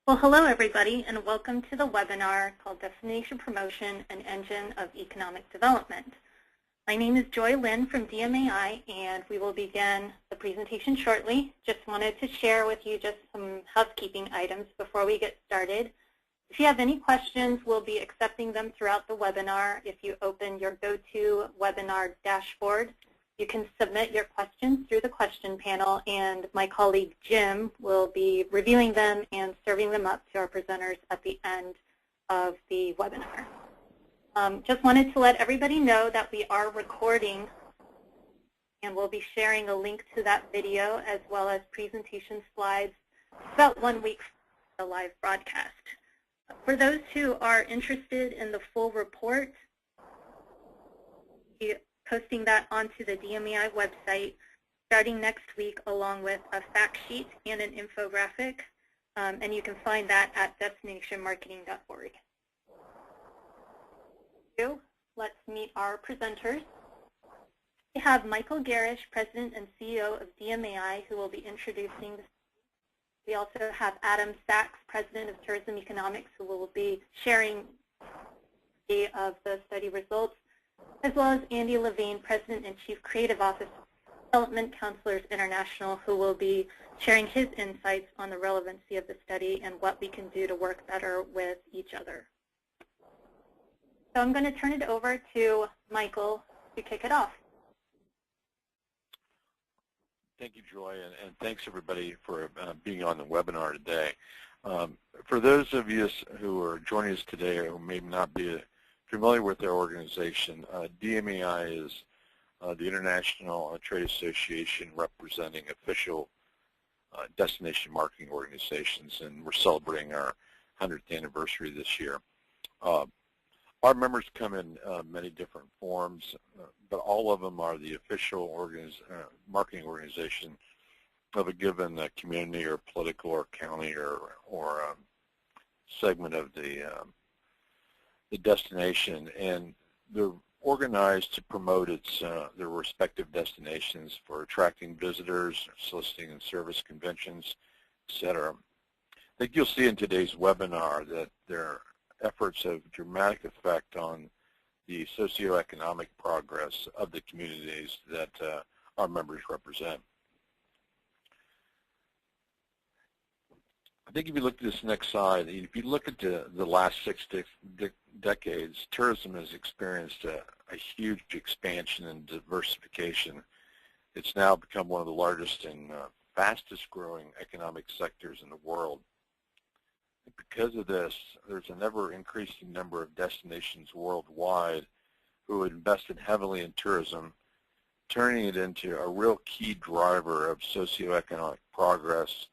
Well, hello everybody, and welcome to the webinar called Destination Promotion, an Engine of Economic Development. My name is Joy Lynn from DMAI, and we will begin the presentation shortly. Just wanted to share with you just some housekeeping items before we get started. If you have any questions, we'll be accepting them throughout the webinar. If you open your GoToWebinar dashboard, you can submit your questions through the question panel, and my colleague Jim will be reviewing them and serving them up to our presenters at the end of the webinar. Just wanted to let everybody know that we are recording, and we'll be sharing a link to that video as well as presentation slides about 1 week from the live broadcast. For those who are interested in the full report, posting that onto the DMAI website starting next week, along with a fact sheet and an infographic, and you can find that at destinationmarketing.org. Let's meet our presenters. We have Michael Garish, President and CEO of DMAI, who will be introducing the. We also have Adam Sachs, President of Tourism Economics, who will be sharing of the study results, as well as Andy Levine, President and Chief Creative Officer of Development Counsellors International, who will be sharing his insights on the relevancy of the study and what we can do to work better with each other. So I'm going to turn it over to Michael to kick it off. Thank you, Joy, and thanks everybody for being on the webinar today. For those of you who are joining us today or who may not be familiar with our organization, DMAI is the International Trade Association representing official destination marketing organizations, and we're celebrating our 100th anniversary this year. Our members come in many different forms, but all of them are the official marketing organization of a given community or political or county or segment of the destination, and they're organized to promote their respective destinations for attracting visitors, soliciting and service conventions, etc. I think you'll see in today's webinar that their efforts have dramatic effect on the socioeconomic progress of the communities that our members represent. I think if you look at this next slide, if you look at the last 6 decades, tourism has experienced a huge expansion and diversification. It's now become one of the largest and fastest growing economic sectors in the world. Because of this, there's an ever-increasing number of destinations worldwide who have invested heavily in tourism, turning it into a real key driver of socioeconomic progress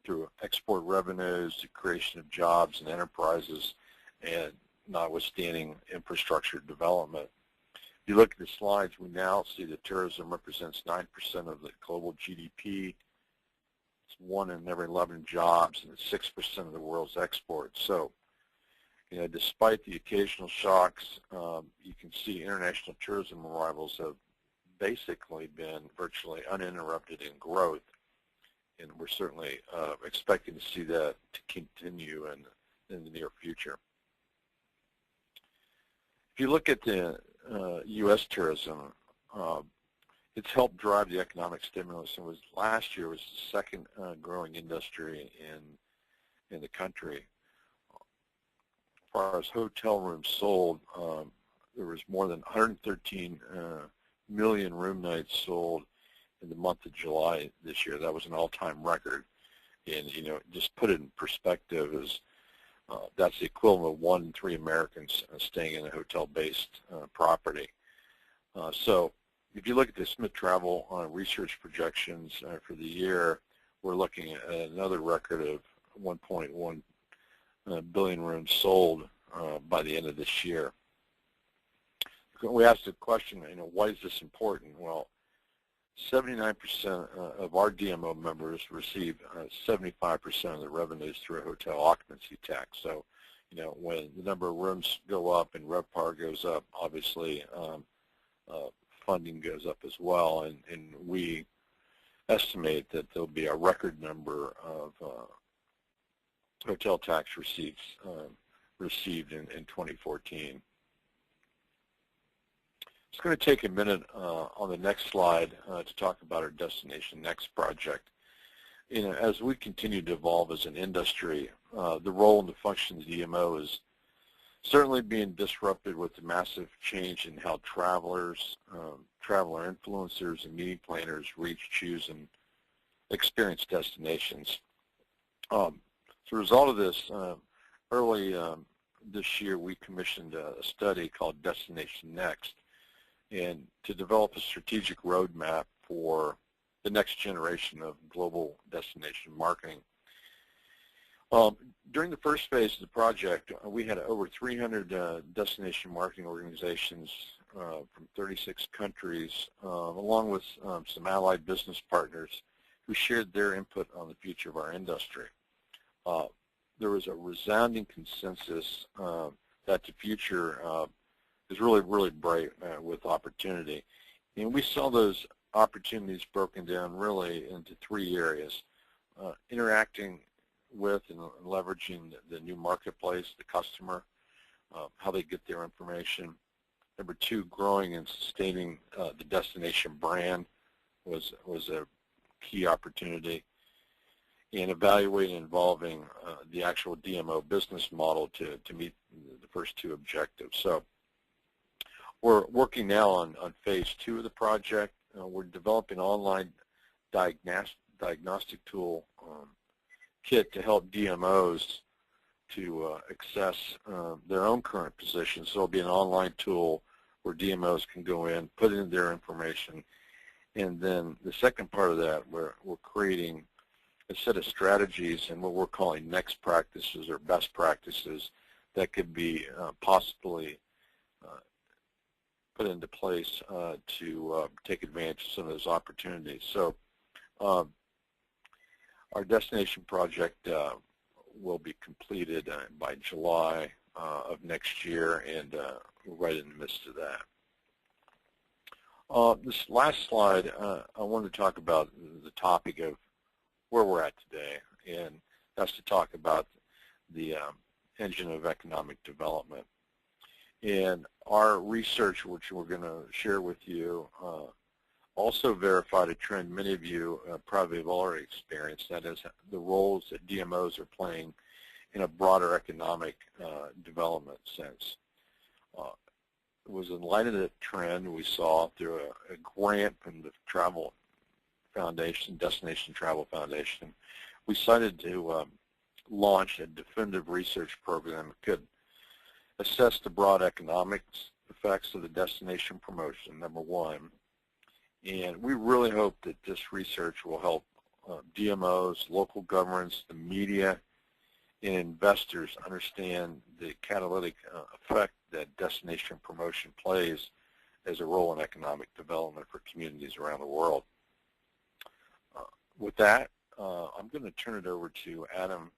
through export revenues, the creation of jobs and enterprises, and notwithstanding infrastructure development. If you look at the slides, we now see that tourism represents 9% of the global GDP. It's 1 in every 11 jobs, and it's 6% of the world's exports. So, despite the occasional shocks, you can see international tourism arrivals have basically been virtually uninterrupted in growth, and we're certainly expecting to see that to continue in the near future. If you look at the U.S. tourism, it's helped drive the economic stimulus, and last year was the second growing industry in the country. As far as hotel rooms sold, there was more than 113 million room nights sold in the month of July this year. That was an all-time record, and just put it in perspective, is that's the equivalent of 1 in 3 Americans staying in a hotel-based property. So if you look at the Smith Travel research projections for the year, we're looking at another record of 1.1 billion rooms sold by the end of this year. We asked the question, why is this important? Well, 79% of our DMO members receive 75% of the revenues through a hotel occupancy tax. So, when the number of rooms go up and RevPAR goes up, obviously funding goes up as well, and we estimate that there'll be a record number of hotel tax receipts received in 2014. It's going to take a minute on the next slide to talk about our Destination Next project. As we continue to evolve as an industry, the role and the function of the DMO is certainly being disrupted with the massive change in how travelers, traveler influencers, and meeting planners reach, choose, and experience destinations. As a result of this, early this year we commissioned a study called Destination Next, and to develop a strategic roadmap for the next generation of global destination marketing. During the first phase of the project, we had over 300 destination marketing organizations from 36 countries, along with some allied business partners who shared their input on the future of our industry. There was a resounding consensus that the future is really, really bright with opportunity. And we saw those opportunities broken down really into three areas: interacting with and leveraging the new marketplace, the customer, how they get their information. Number two, growing and sustaining the destination brand was a key opportunity. And evaluating and involving the actual DMO business model to meet the first two objectives. So we're working now on phase two of the project. We're developing an online diagnostic tool kit to help DMOs to access their own current positions. So it'll be an online tool where DMOs can go in, put in their information, and then the second part of that, we're creating a set of strategies and what we're calling next practices or best practices that could be possibly put into place to take advantage of some of those opportunities. So our destination project will be completed by July of next year, and we're right in the midst of that. This last slide, I wanted to talk about the topic of where we're at today, and that's to talk about the engine of economic development. And our research, which we're going to share with you, also verified a trend many of you probably have already experienced, that is the roles that DMOs are playing in a broader economic development sense. It was in light of that trend we saw through a grant from the Travel Foundation, Destination Travel Foundation, we decided to launch a definitive research program that could assess the broad economic effects of the destination promotion, number one. And we really hope that this research will help DMOs, local governments, the media, and investors understand the catalytic effect that destination promotion plays as a role in economic development for communities around the world. With that, I'm going to turn it over to Adam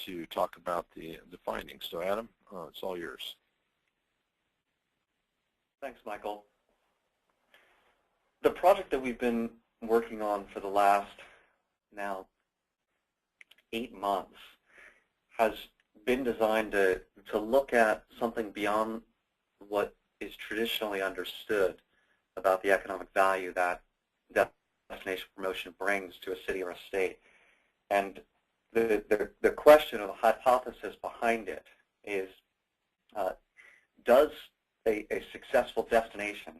to talk about the findings. So Adam, it's all yours. Thanks, Michael. The project that we've been working on for the last now 8 months has been designed to look at something beyond what is traditionally understood about the economic value that destination promotion brings to a city or a state. And the question or the hypothesis behind it is, does a successful destination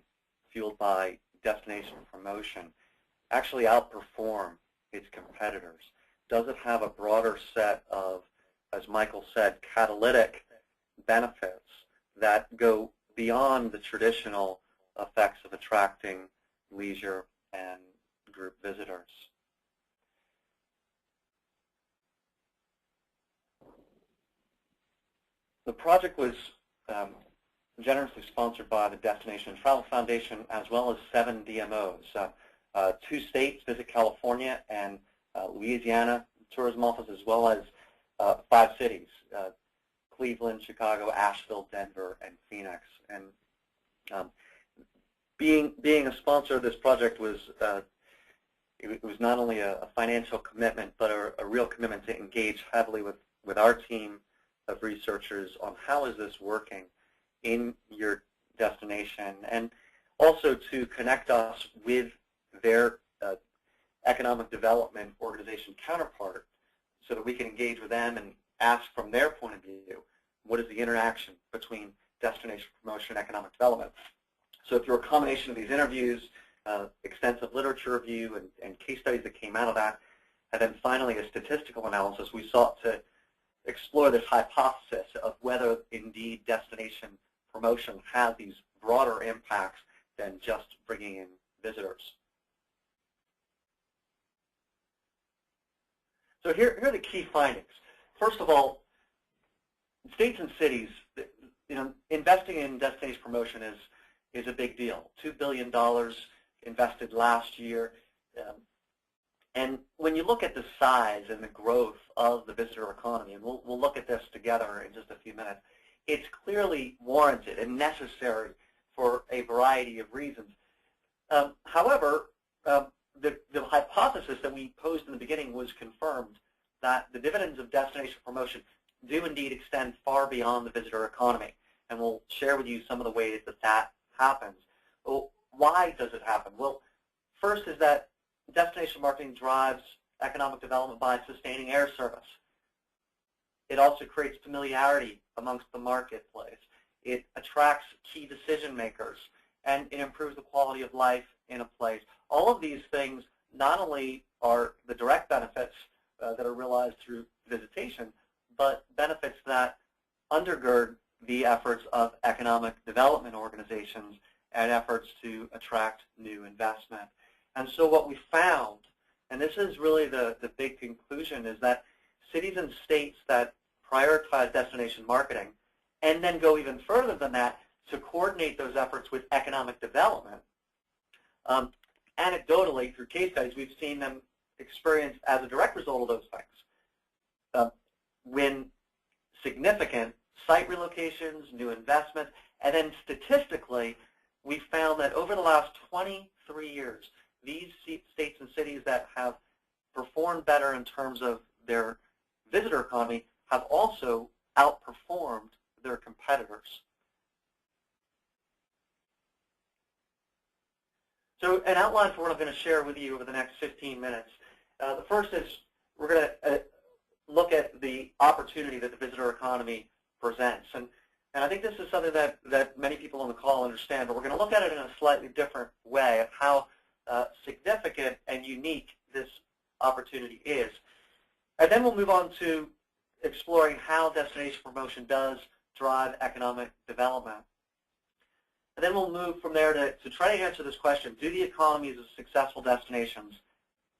fueled by destination promotion actually outperform its competitors? Does it have a broader set of, as Michael said, catalytic benefits that go beyond the traditional effects of attracting leisure and group visitors? The project was generously sponsored by the Destination Travel Foundation as well as 7 DMOs, 2 states, Visit California and Louisiana Tourism Office, as well as 5 cities, Cleveland, Chicago, Asheville, Denver, and Phoenix. And being a sponsor of this project was it was not only a financial commitment, but a real commitment to engage heavily with with our team of researchers on how is this working in your destination, and also to connect us with their economic development organization counterpart so that we can engage with them and ask from their point of view, what is the interaction between destination promotion and economic development. So through a combination of these interviews, extensive literature review, and case studies that came out of that, and then finally a statistical analysis, we sought to explore this hypothesis of whether indeed destination promotion has these broader impacts than just bringing in visitors. So here are the key findings. First of all, states and cities, investing in destination promotion is a big deal. $2 billion invested last year. And when you look at the size and the growth of the visitor economy, and we'll look at this together in just a few minutes, it's clearly warranted and necessary for a variety of reasons. However, the hypothesis that we posed in the beginning was confirmed, that the dividends of destination promotion do indeed extend far beyond the visitor economy. And we'll share with you some of the ways that that happens. Well, why does it happen? Well, first is that destination marketing drives economic development by sustaining air service. It also creates familiarity amongst the marketplace. It attracts key decision makers, and it improves the quality of life in a place. All of these things not only are the direct benefits that are realized through visitation, but benefits that undergird the efforts of economic development organizations and efforts to attract new investment. And so what we found, and this is really the big conclusion, is that cities and states that prioritize destination marketing and then go even further than that to coordinate those efforts with economic development, anecdotally, through case studies, we've seen them experience, as a direct result of those things, win significant site relocations, new investments, and then statistically, we found that over the last 23 years, these states and cities that have performed better in terms of their visitor economy have also outperformed their competitors. So an outline for what I'm going to share with you over the next 15 minutes. The first is we're going to look at the opportunity that the visitor economy presents. And I think this is something that many people on the call understand, but we're going to look at it in a slightly different way of how significant and unique this opportunity is. And then we'll move on to exploring how destination promotion does drive economic development. And then we'll move from there to try to answer this question: do the economies of successful destinations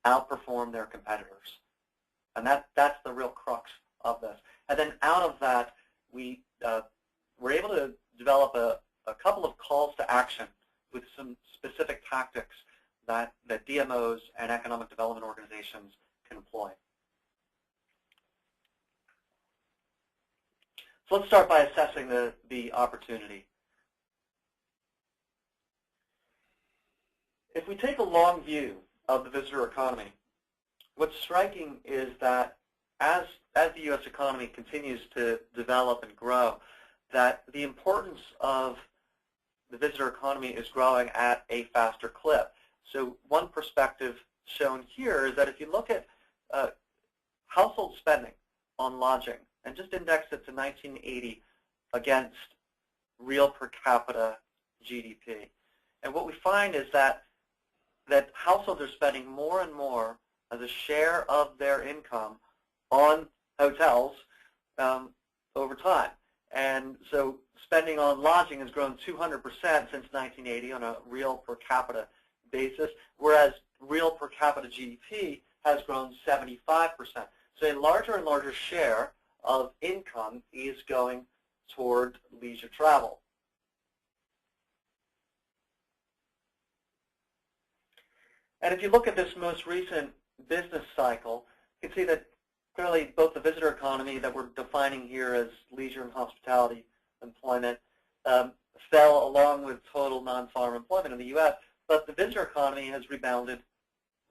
outperform their competitors? And that's the real crux of this. And then out of that, we were able to develop a couple of calls to action with some specific tactics that DMOs and economic development organizations can employ. So let's start by assessing the opportunity. If we take a long view of the visitor economy, what's striking is that as the U.S. economy continues to develop and grow, that the importance of the visitor economy is growing at a faster clip. So one perspective shown here is that if you look at household spending on lodging and just index it to 1980 against real per capita GDP, and what we find is that households are spending more and more as a share of their income on hotels over time. And so spending on lodging has grown 200% since 1980 on a real per capita basis, whereas real per capita GDP has grown 75%. So a larger and larger share of income is going toward leisure travel. And if you look at this most recent business cycle, you can see that clearly both the visitor economy that we're defining here as leisure and hospitality employment fell along with total non-farm employment in the U.S., but the visitor economy has rebounded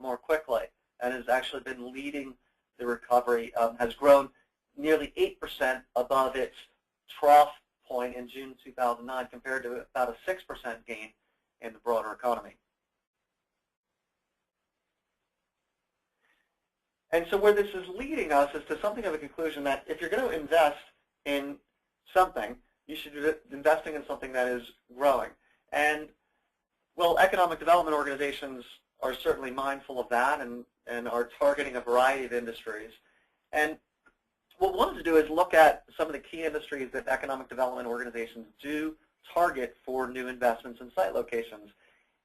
more quickly and has actually been leading the recovery, has grown nearly 8% above its trough point in June 2009 compared to about a 6% gain in the broader economy. And so where this is leading us is to something of a conclusion that if you're going to invest in something, you should be investing in something that is growing. And, well, economic development organizations are certainly mindful of that and are targeting a variety of industries. And what we wanted to do is look at some of the key industries that economic development organizations do target for new investments in site locations.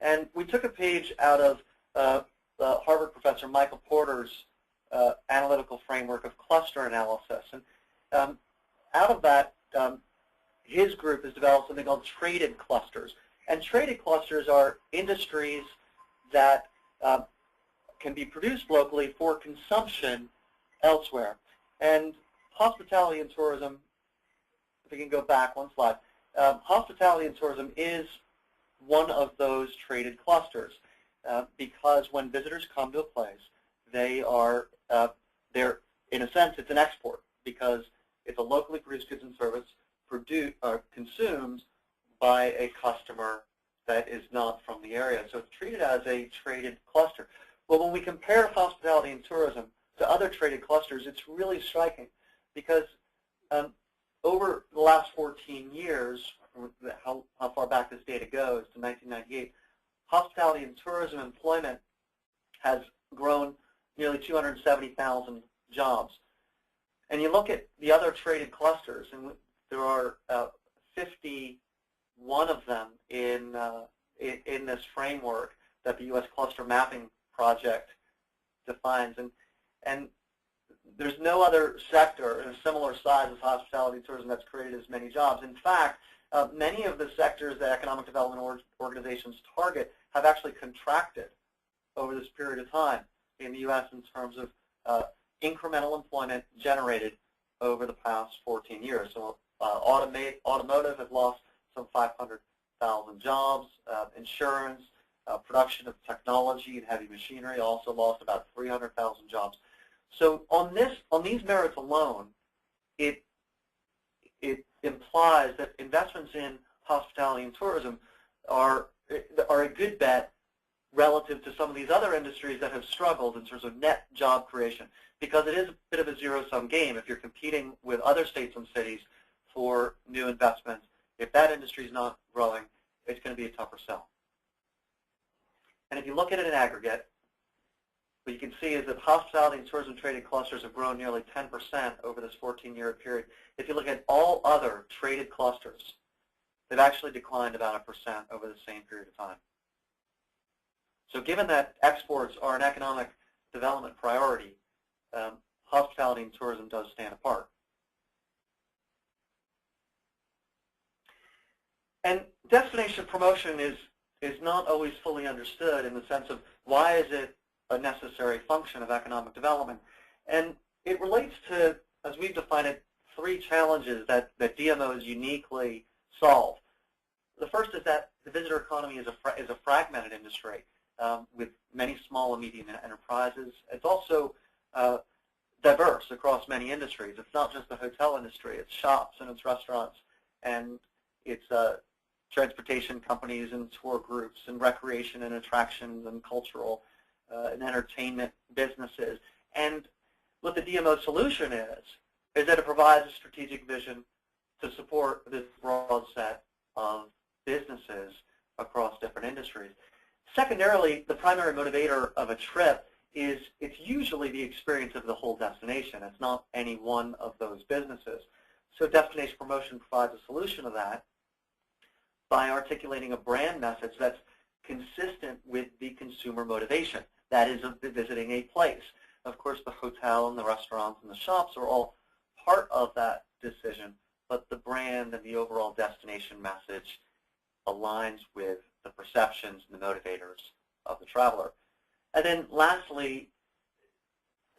And we took a page out of the Harvard professor Michael Porter's analytical framework of cluster analysis. And out of that, his group has developed something called traded clusters. And traded clusters are industries that can be produced locally for consumption elsewhere. And hospitality and tourism, if we can go back one slide, hospitality and tourism is one of those traded clusters because when visitors come to a place, they're, in a sense, it's an export because it's a locally produced goods and service consumed by a customer that is not from the area. So it's treated as a traded cluster. Well, when we compare hospitality and tourism to other traded clusters, it's really striking because over the last 14 years, how far back this data goes to 1998, hospitality and tourism employment has grown nearly 270,000 jobs. And you look at the other traded clusters, and there are 51 of them in this framework that the U.S. Cluster Mapping Project defines. And there's no other sector in a similar size as hospitality and tourism that's created as many jobs. In fact, many of the sectors that economic development organizations target have actually contracted over this period of time in the U.S. in terms of incremental employment generated over the past 14 years. So automotive has lost some 500,000 jobs. Insurance, production of technology and heavy machinery also lost about 300,000 jobs. So on these merits alone, it implies that investments in hospitality and tourism are a good bet relative to some of these other industries that have struggled in terms of net job creation, because it is a bit of a zero-sum game. If you're competing with other states and cities for new investments, if that industry is not growing, it's going to be a tougher sell. And if you look at it in aggregate, what you can see is that hospitality and tourism traded clusters have grown nearly 10% over this 14-year period. If you look at all other traded clusters, they've actually declined about 1% over the same period of time. So given that exports are an economic development priority, hospitality and tourism does stand apart. And destination promotion is not always fully understood in the sense of why is it a necessary function of economic development. And it relates to, as we've defined it, 3 challenges that DMOs uniquely solve. The first is that the visitor economy is a fragmented industry with many small and medium enterprises. It's also diverse across many industries. It's not just the hotel industry. It's shops and it's restaurants and it's transportation companies and tour groups and recreation and attractions and cultural and entertainment businesses. And what the DMO solution is that it provides a strategic vision to support this broad set of businesses across different industries. Secondarily, the primary motivator of a trip is it's usually the experience of the whole destination. It's not any one of those businesses. So destination promotion provides a solution to that by articulating a brand message that's consistent with the consumer motivation. That is of visiting a place. Of course, the hotel and the restaurants and the shops are all part of that decision, but the brand and the overall destination message aligns with the perceptions and the motivators of the traveler. And then lastly,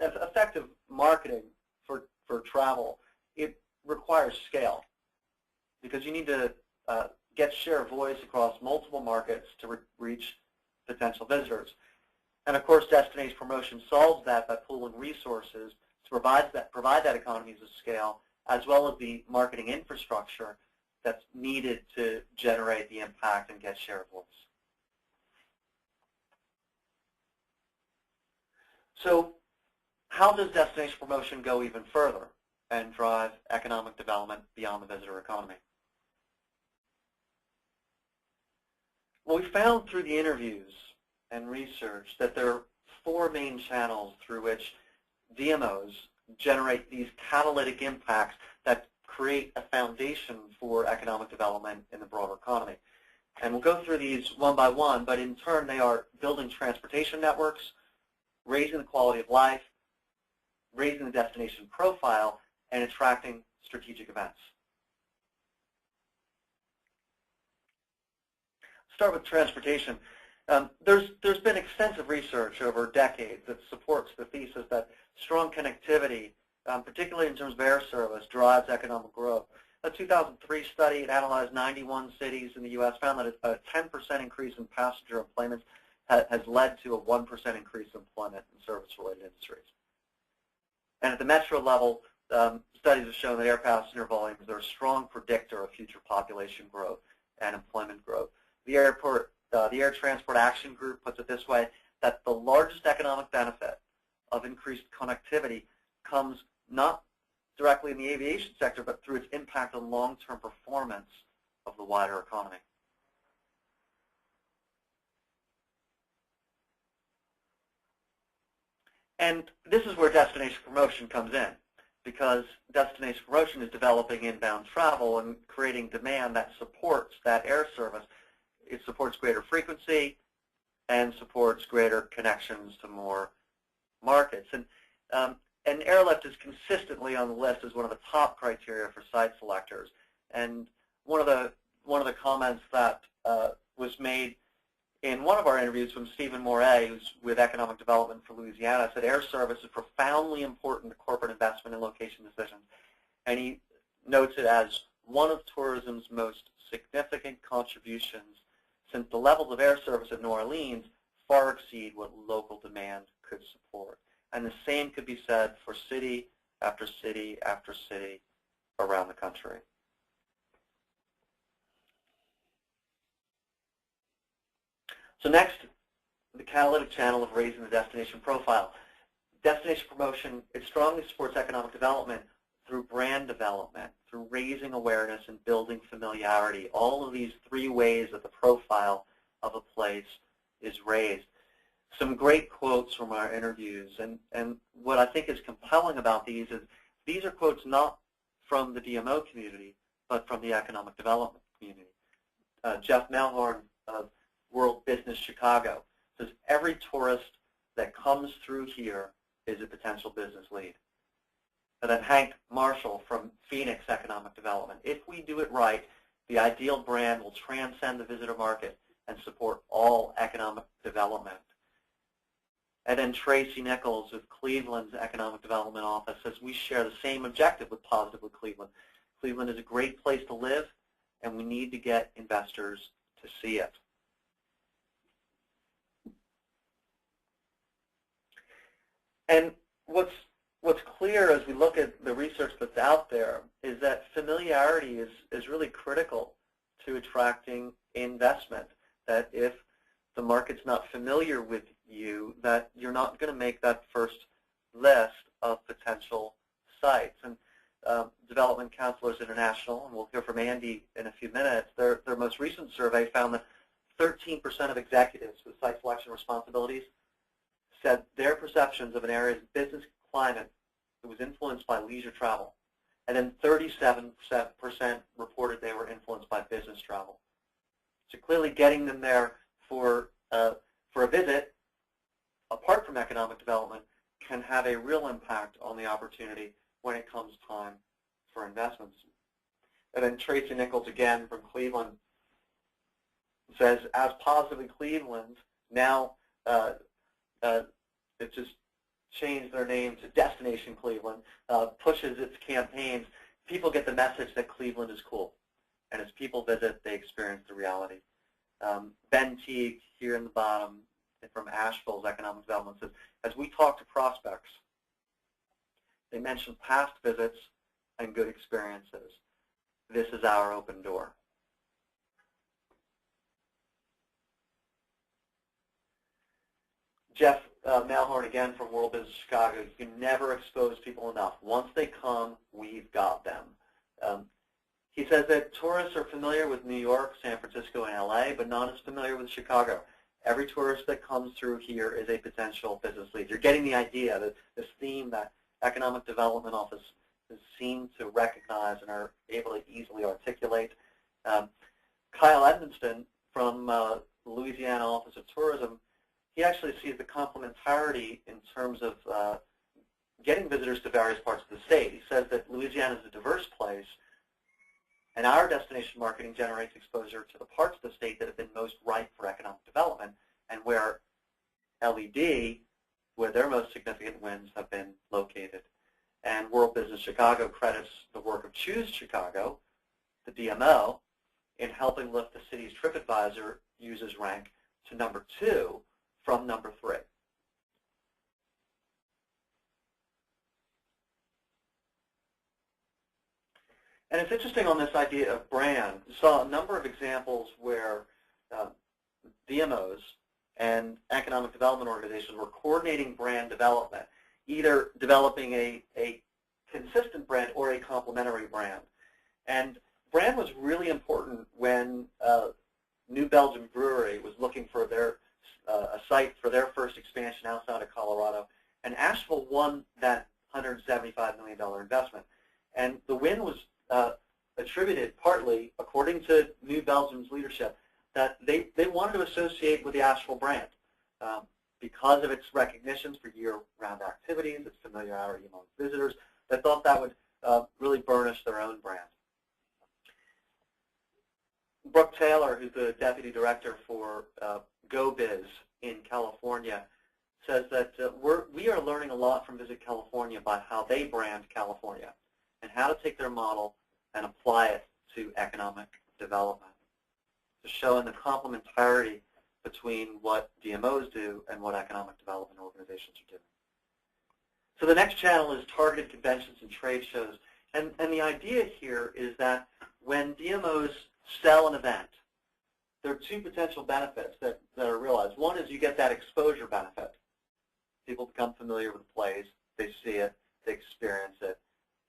effective marketing for travel, it requires scale because you need to get share of voice across multiple markets to reach potential visitors. And of course, destination promotion solves that by pooling resources to provide that economies of scale, as well as the marketing infrastructure that's needed to generate the impact and get share of voice. So how does destination promotion go even further and drive economic development beyond the visitor economy? Well, we found through the interviews and research that there are 4 main channels through which DMOs generate these catalytic impacts that create a foundation for economic development in the broader economy. And we'll go through these one by one, but in turn they are building transportation networks, raising the quality of life, raising the destination profile, and attracting strategic events. Start with transportation. There's been extensive research over decades that supports the thesis that strong connectivity, particularly in terms of air service, drives economic growth. A 2003 study, it analyzed 91 cities in the U.S., found that a 10% increase in passenger employment has led to a 1% increase in employment in service-related industries. And at the metro level, studies have shown that air passenger volumes are a strong predictor of future population growth and employment growth. The Air Transport Action Group puts it this way, that the largest economic benefit of increased connectivity comes not directly in the aviation sector, but through its impact on long-term performance of the wider economy. And this is where destination promotion comes in, because destination promotion is developing inbound travel and creating demand that supports that air service. It supports greater frequency and supports greater connections to more markets. And airlift is consistently on the list as one of the top criteria for site selectors. And one of the comments that was made in one of our interviews from Stephen Moret, who's with Economic Development for Louisiana, said air service is profoundly important to corporate investment and location decisions. And he notes it as one of tourism's most significant contributions, since the levels of air service at New Orleans far exceed what local demand could support. And the same could be said for city after city after city around the country. So next, the catalytic channel of raising the destination profile. Destination promotion, it strongly supports economic development through brand development, through raising awareness and building familiarity. All of these 3 ways that the profile of a place is raised. Some great quotes from our interviews, and what I think is compelling about these is these are quotes not from the DMO community, but from the economic development community. Jeff Melhorn of World Business Chicago says, every tourist that comes through here is a potential business lead. And then Hank Marshall from Phoenix Economic Development, if we do it right, the ideal brand will transcend the visitor market and support all economic development. And then Tracy Nichols of Cleveland's Economic Development Office says, we share the same objective with Positively Cleveland. Cleveland is a great place to live, and we need to get investors to see it. And what's clear as we look at the research that's out there is that familiarity is really critical to attracting investment. That if the market's not familiar with you, that you're not going to make that first list of potential sites. And Development Counsellors International, and we'll hear from Andy in a few minutes, their most recent survey found that 13% of executives with site selection responsibilities said their perceptions of an area's business climate was influenced by leisure travel. And then 37% reported they were influenced by business travel. So clearly getting them there for a visit, apart from economic development, can have a real impact on the opportunity when it comes time for investments. And then Tracy Nichols, again, from Cleveland, says, as Positively Cleveland, now it just changed their name to Destination Cleveland, pushes its campaigns, people get the message that Cleveland is cool. And as people visit, they experience the reality. Ben Teague, here in the bottom, from Asheville's Economic Development, says, as we talk to prospects, They mention past visits and good experiences. This is our open door. Jeff Malhorn again from World Business Chicago. You can never expose people enough. Once they come, we've got them. He says that tourists are familiar with New York, San Francisco, and LA, but not as familiar with Chicago. Every tourist that comes through here is a potential business lead. You're getting the idea, that this theme that Economic Development Office seem to recognize and are able to easily articulate. Kyle Edmonston from Louisiana Office of Tourism, he actually sees the complementarity in terms of getting visitors to various parts of the state. He says that Louisiana is a diverse place, and our destination marketing generates exposure to the parts of the state that have been most ripe for economic development, and where LED, where their most significant wins have been located. And World Business Chicago credits the work of Choose Chicago, the DMO, in helping lift the city's TripAdvisor users rank to number 2 from number 3. And it's interesting on this idea of brand. We saw a number of examples where DMOs and economic development organizations were coordinating brand development, either developing a consistent brand or a complementary brand. And brand was really important when New Belgium Brewery was looking for a site for their first expansion outside of Colorado, and Asheville won that $175 million investment. And the win was attributed partly, according to New Belgium's leadership, that they wanted to associate with the Asheville brand because of its recognitions for year-round activities, its familiarity among visitors. They thought that would really burnish their own brand. Brooke Taylor, who's the deputy director for GoBiz in California, says that we are learning a lot from Visit California about how they brand California and how to take their model and apply it to economic development, to showing the complementarity between what DMOs do and what economic development organizations are doing. So the next channel is targeted conventions and trade shows. And the idea here is that when DMOs sell an event, there are 2 potential benefits that are realized. One is you get that exposure benefit. People become familiar with the place, they see it, they experience it,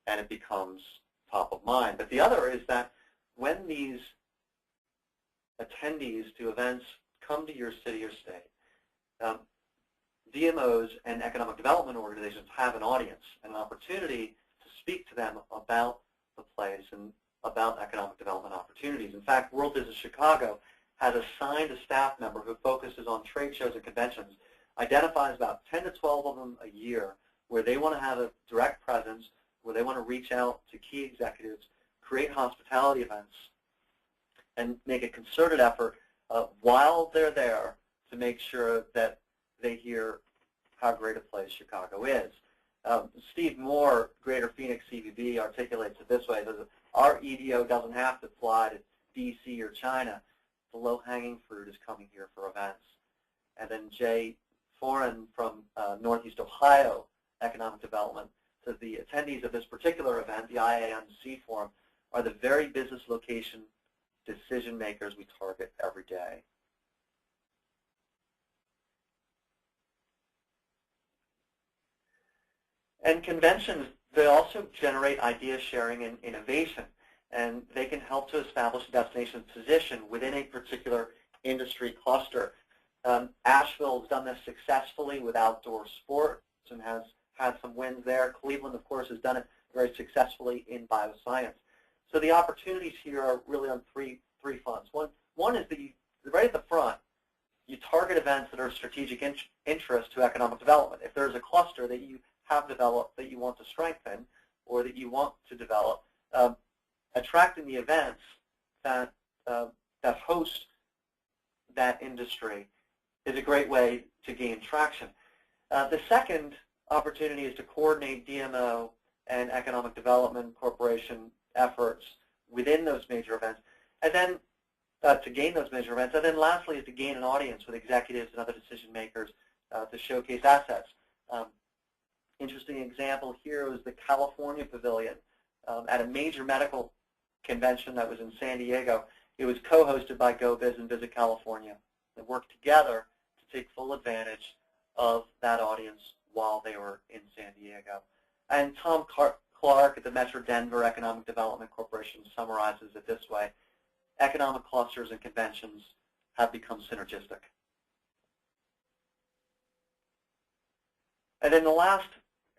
and it becomes top of mind. But the other is that when these attendees to events come to your city or state, DMOs and economic development organizations have an audience and an opportunity to speak to them about the place and about economic development opportunities. In fact, World Business Chicago has assigned a staff member who focuses on trade shows and conventions, identifies about 10 to 12 of them a year where they want to have a direct presence, where they want to reach out to key executives, create hospitality events, and make a concerted effort while they're there to make sure that they hear how great a place Chicago is. Steve Moore, Greater Phoenix CVB, articulates it this way: our EDO doesn't have to fly to DC or China. The low-hanging fruit is coming here for events. And then Jay Foran from Northeast Ohio Economic Development says the attendees of this particular event, the IAMC Forum, are the very business location decision makers we target every day. And conventions, they also generate idea sharing and innovation, and they can help to establish a destination position within a particular industry cluster. Asheville has done this successfully with outdoor sports and has had some wins there. Cleveland, of course, has done it very successfully in bioscience. So the opportunities here are really on three fronts. One is that right at the front, you target events that are of strategic interest to economic development. If there's a cluster that you have developed that you want to strengthen or that you want to develop, attracting the events that host that industry is a great way to gain traction. The second opportunity is to coordinate DMO and Economic Development Corporation efforts within those major events, and then to gain those major events. And then lastly is to gain an audience with executives and other decision makers to showcase assets. interesting example here is the California Pavilion at a major medical convention that was in San Diego. It was co-hosted by GoBiz and Visit California. They worked together to take full advantage of that audience while they were in San Diego. And Tom Clark at the Metro Denver Economic Development Corporation summarizes it this way: economic clusters and conventions have become synergistic. And then the last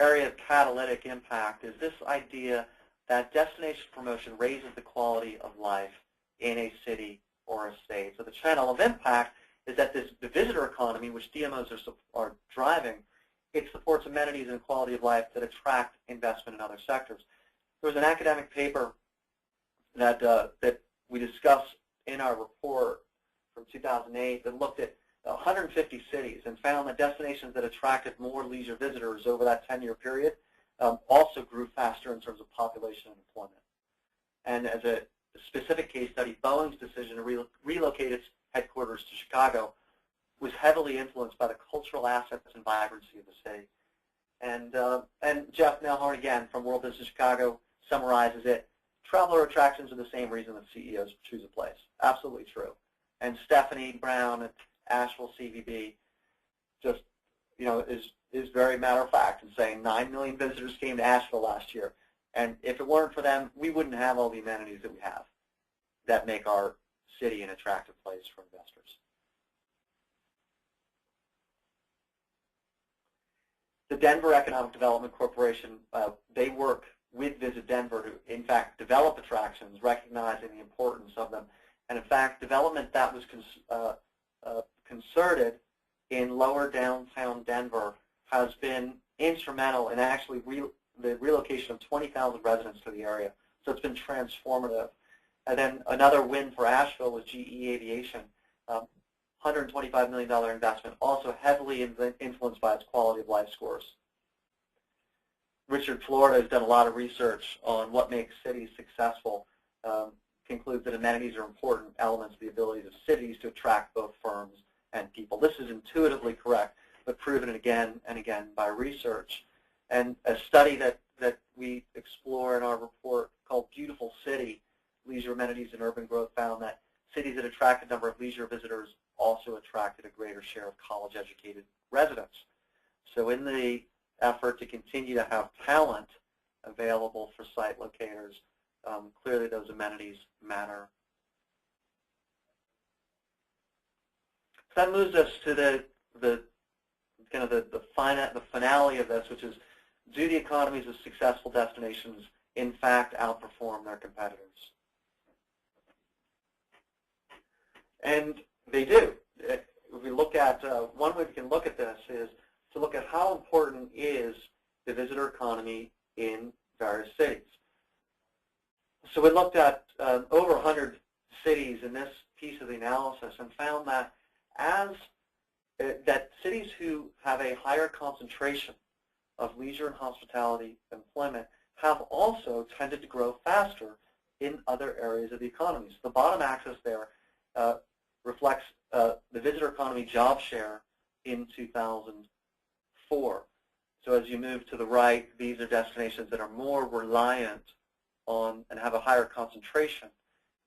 area of catalytic impact is this idea that destination promotion raises the quality of life in a city or a state. So the channel of impact is that the visitor economy, which DMOs are driving, it supports amenities and quality of life that attract investment in other sectors. There was an academic paper that we discussed in our report from 2008 that looked at 150 cities and found that destinations that attracted more leisure visitors over that 10-year period also grew faster in terms of population and employment. And as a specific case study, Boeing's decision to relocate its headquarters to Chicago was heavily influenced by the cultural assets and vibrancy of the city. And Jeff Nelhorn, again, from World Business Chicago, summarizes it: traveler attractions are the same reason that CEOs choose a place. Absolutely true. And Stephanie Brown at Asheville CVB just, is very matter of fact in saying 9 million visitors came to Asheville last year. And if it weren't for them, we wouldn't have all the amenities that we have that make our city an attractive place for investors. The Denver Economic Development Corporation, they work with Visit Denver to, in fact, develop attractions, recognizing the importance of them. And in fact, development that was concerted in lower downtown Denver has been instrumental in actually the relocation of 20,000 residents to the area. So it's been transformative. And then another win for Asheville was GE Aviation, $125 million investment, also heavily influenced by its quality of life scores. Richard Florida has done a lot of research on what makes cities successful, concludes that amenities are important elements of the abilities of cities to attract both firms and people. This is intuitively correct, but proven again and again by research. And a study that we explore in our report called Beautiful City, Leisure Amenities and Urban Growth, found that cities that attract a number of leisure visitors also attracted a greater share of college-educated residents. So in the effort to continue to have talent available for site locators, clearly those amenities matter. So that moves us to the finale of this, which is, do the economies of successful destinations in fact outperform their competitors? And they do. If we look at, one way we can look at this is to look at how important is the visitor economy in various cities. So we looked at over 100 cities in this piece of the analysis and found that that cities who have a higher concentration of leisure and hospitality employment have also tended to grow faster in other areas of the economy. So the bottom axis there reflects the visitor economy job share in 2004. So as you move to the right, these are destinations that are more reliant on and have a higher concentration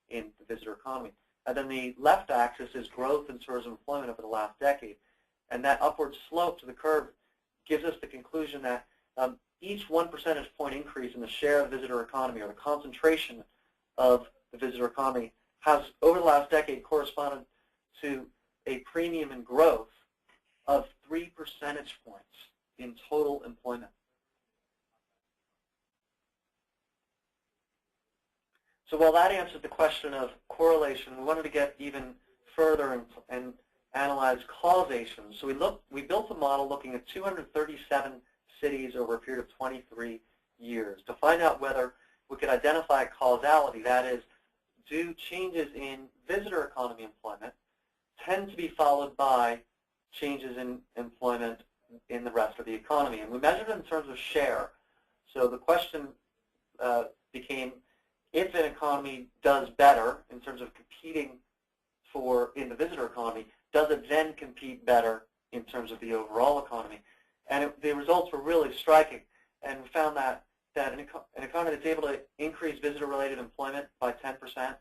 in the visitor economy. And then the left axis is growth in tourism employment over the last decade. And that upward slope to the curve gives us the conclusion that each 1 percentage point increase in the share of the visitor economy, or the concentration of the visitor economy, has over the last decade corresponded to a premium in growth of 3 percentage points in total employment. So while that answered the question of correlation, we wanted to get even further and analyze causation. So we built a model looking at 237 cities over a period of 23 years to find out whether we could identify causality. That is, do changes in visitor economy employment tend to be followed by changes in employment in the rest of the economy? And we measured it in terms of share. So the question became, if an economy does better in terms of competing in the visitor economy, does it then compete better in terms of the overall economy? And the results were really striking. And we found that an economy that's able to increase visitor-related employment by 10%,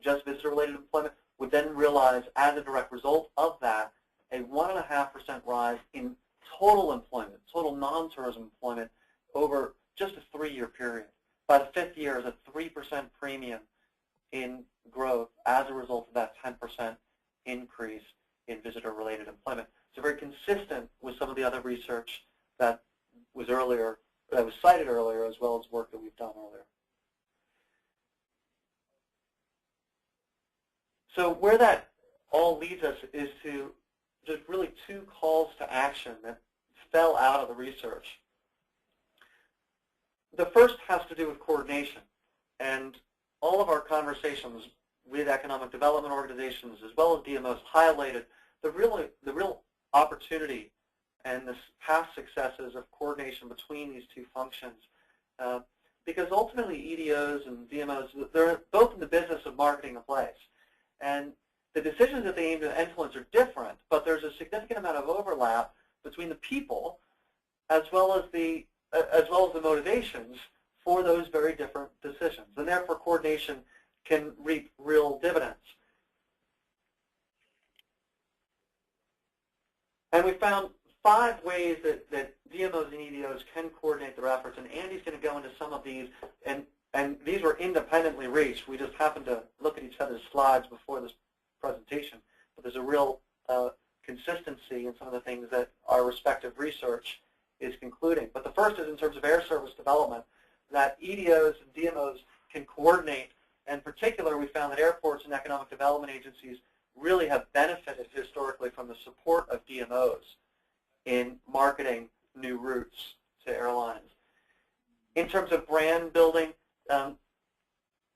just visitor-related employment, would then realize, as a direct result of that, a 1.5% rise in total employment, total non-tourism employment, over just a 3-year period. By the 5th year, is a 3% premium in growth as a result of that 10% increase in visitor-related employment. So very consistent with some of the other research that was cited earlier, as well as work that we've done earlier. So where that all leads us is to just really 2 calls to action that fell out of the research. The first has to do with coordination, and all of our conversations with economic development organizations as well as DMOs highlighted the real opportunity and the past successes of coordination between these 2 functions. Because ultimately EDOs and DMOs, they're both in the business of marketing a place. And the decisions that they aim to influence are different, but there's a significant amount of overlap between the people as well as the motivations for those very different decisions. And therefore coordination can reap real dividends. And we found 5 ways that DMOs and EDOs can coordinate their efforts, and Andy's going to go into some of these, and these were independently reached. We just happened to look at each other's slides before this presentation, but there's a real consistency in some of the things that our respective research is concluding. But the first is in terms of air service development, that EDOs and DMOs can coordinate. In particular, we found that airports and economic development agencies really have benefited historically from the support of DMOs in marketing new routes to airlines. In terms of brand building,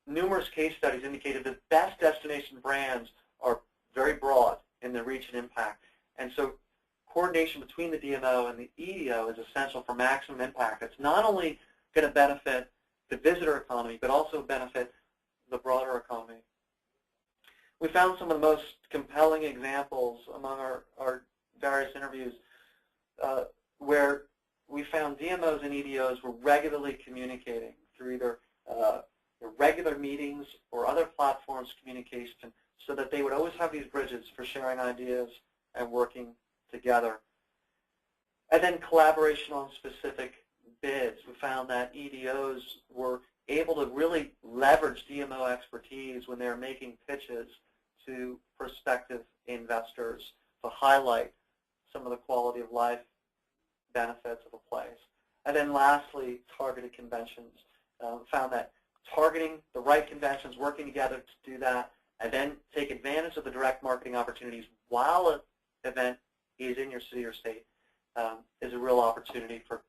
numerous case studies indicated that best destination brands are very broad in their reach and impact. And so coordination between the DMO and the EDO is essential for maximum impact. It's not only going to benefit the visitor economy, but also benefit the broader economy. We found some of the most compelling examples among our various interviews where we found DMOs and EDOs were regularly communicating through either regular meetings or other platforms of communication, so that they would always have these bridges for sharing ideas and working together. And then collaboration on specific bids. We found that EDOs were able to really leverage DMO expertise when they're making pitches to prospective investors to highlight some of the quality of life benefits of a place. And then lastly, targeted conventions. Found that targeting the right conventions, working together to do that, and then take advantage of the direct marketing opportunities while an event is in your city or state is a real opportunity for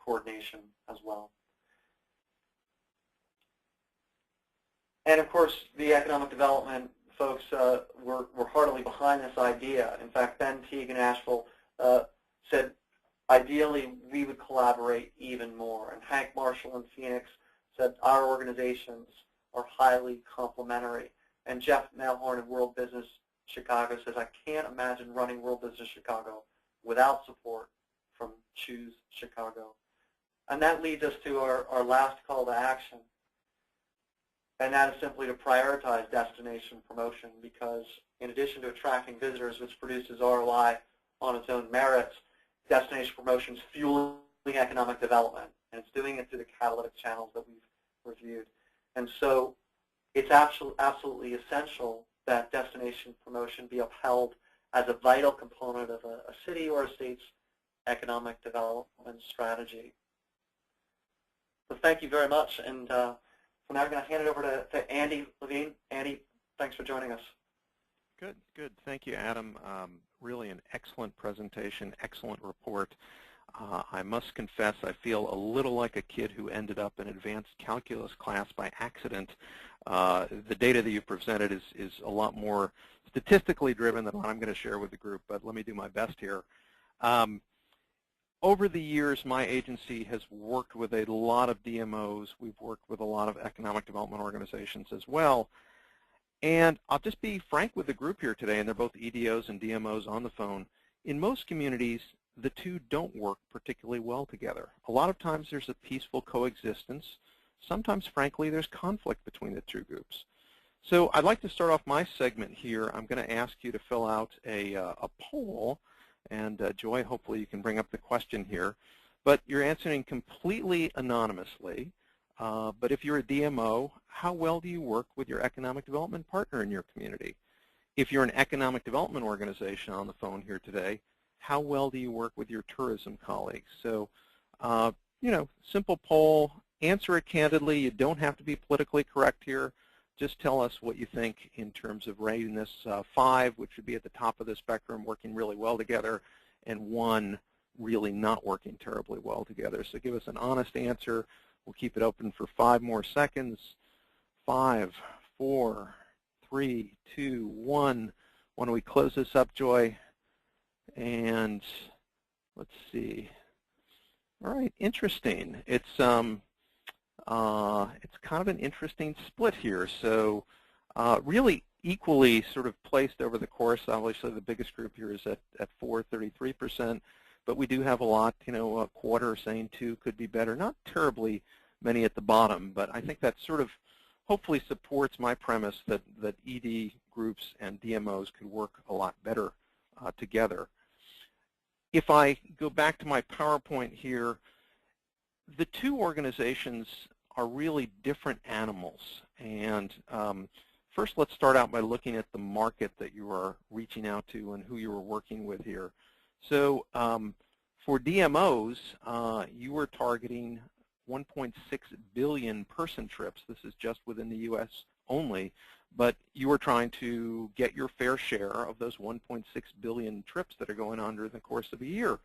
coordination as well. And of course, the economic development folks were heartily behind this idea. In fact, Ben Teague in Asheville said, ideally, we would collaborate even more. And Hank Marshall in Phoenix said, our organizations are highly complementary. And Jeff Nailhorn in World Business Chicago says, I can't imagine running World Business Chicago without support from Choose Chicago. And that leads us to our last call to action. And that is simply to prioritize destination promotion, because in addition to attracting visitors, which produces ROI on its own merits, destination promotion is fueling economic development, and it's doing it through the catalytic channels that we've reviewed. And so it's absolutely essential that destination promotion be upheld as a vital component of a city or a state's economic development strategy. So thank you very much, and so now I'm going to hand it over to Andy Levine. Andy, thanks for joining us. Good, good. Thank you, Adam. Really an excellent presentation, excellent report. I must confess I feel a little like a kid who ended up in advanced calculus class by accident. The data that you presented is a lot more statistically driven than what I'm going to share with the group, but let me do my best here. Over the years, my agency has worked with a lot of DMOs. We've worked with a lot of economic development organizations as well. And I'll just be frank with the group here today, and they're both EDOs and DMOs on the phone. In most communities, the two don't work particularly well together. A lot of times there's a peaceful coexistence. Sometimes, frankly, there's conflict between the two groups. So I'd like to start off my segment here. I'm going to ask you to fill out a poll. And Joy, hopefully you can bring up the question here. But you're answering completely anonymously. But if you're a DMO, how well do you work with your economic development partner in your community? If you're an economic development organization on the phone here today, how well do you work with your tourism colleagues? So, you know, simple poll, answer it candidly. You don't have to be politically correct here. Just tell us what you think in terms of rating this 5, which would be at the top of the spectrum, working really well together, and 1, really not working terribly well together. So give us an honest answer. We'll keep it open for 5 more seconds. 5, 4, 3, 2, 1. Why don't we close this up, Joy? And let's see. All right, interesting. It's kind of an interesting split here. So really equally sort of placed over the course. Obviously, the biggest group here is at 33%, but we do have a lot, you know, a quarter saying 2 could be better. Not terribly many at the bottom, but I think that sort of hopefully supports my premise that ED groups and DMOs could work a lot better together. If I go back to my PowerPoint here, the two organizations are really different animals. And first, let's start out by looking at the market that you are reaching out to and who you are working with here. So for DMOs, you are targeting 1.6 billion person trips. This is just within the U.S. only. But you are trying to get your fair share of those 1.6 billion trips that are going on during the course of a year.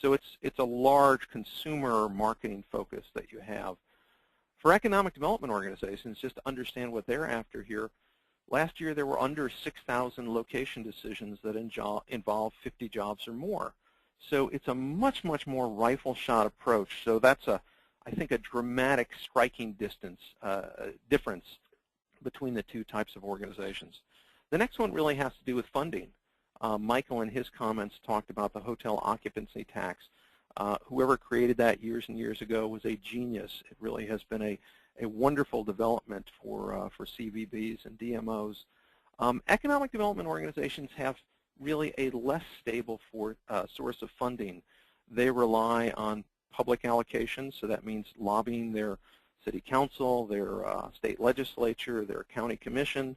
So it's a large consumer marketing focus that you have. For economic development organizations, just to understand what they're after here, last year there were under 6,000 location decisions that involve 50 jobs or more. So it's a much, much more rifle shot approach. So that's, I think, a dramatic, striking difference between the two types of organizations. The next one really has to do with funding. Michael in his comments talked about the hotel occupancy tax. Whoever created that years and years ago was a genius. It really has been a wonderful development for CVBs and DMOs. Economic development organizations have really a less stable source of funding. They rely on public allocations, so that means lobbying their city council, their state legislature, their county commission,